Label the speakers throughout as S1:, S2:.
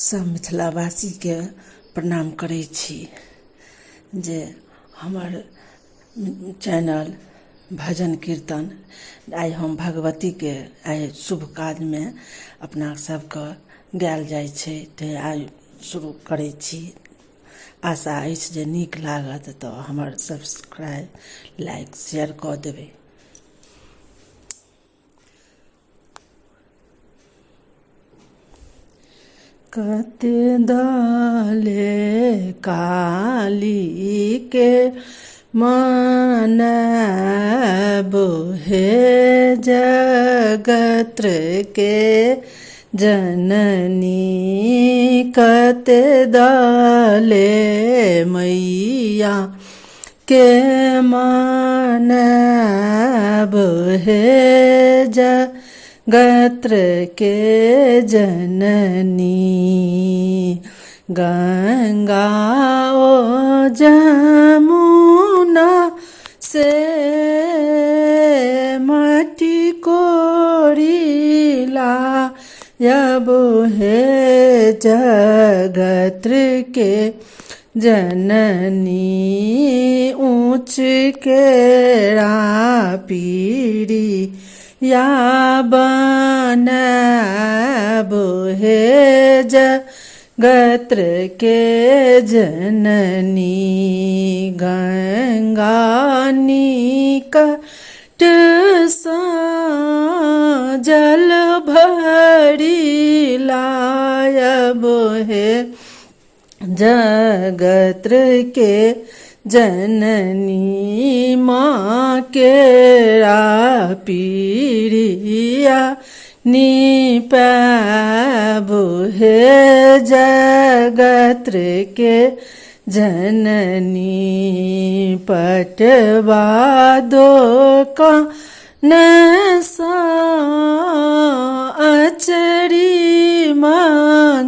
S1: सब मिथिलावासी के प्रणाम करै छी जे हमर चैनल भजन कीर्तन आइ हम भगवती के आइ शुभ काज में अपना सबके गायल जाइ छै ते आइ शुरू करै छी। आशा अछि जे नीक लागत तऽ हमर सब्सक्राइब लाइक शेयर कऽ देबै। कते दले काली के मानबो हे जगत्र के जननी, कते दले मैया के मानबो हे जगत्र के जननी। गंगा ओ जमुना से मटी कोरिला यबो हे जगत्र के जननी। ऊंच केरा पीरी या बनबो हे जगत्र के जननी। गंगा निकट सा जल भरी लायबो हे जगत्र के जननी। माँ केरा पीरिया निपैबो हे जगत्र के जननी। पटवा दोकान सा अचरी मंगायबो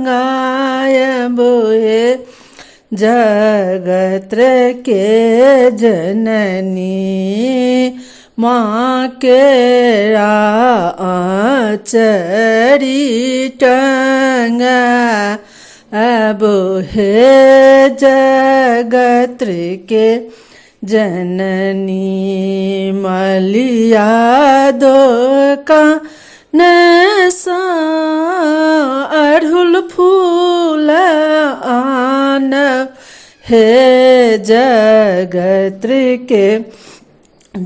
S1: हे जगत्र के जननी। माँ केरा आचरी टंगाबो हे जगत्र के जननी। मलिया दोकान सा अड़हुल फूल आन हे जगत्र के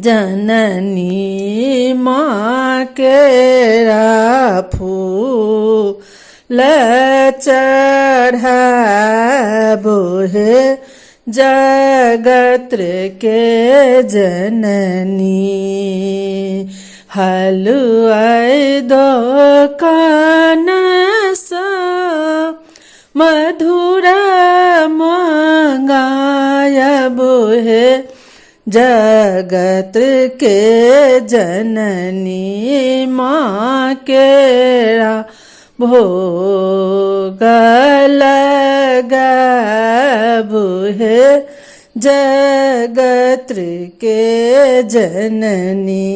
S1: जननी। माँ केरा फूल चढ़ाबो हे जगत्र के जननी। हलुआई दोकान सा मधुरा मंगायबो हे जगत्र के जननी। माँ केरा भोग लगाबो हे जगत्र के जननी।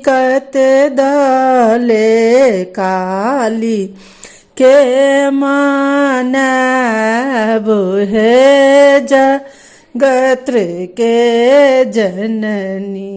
S1: कते दले काली के मानबो हे जगत्र के जननी।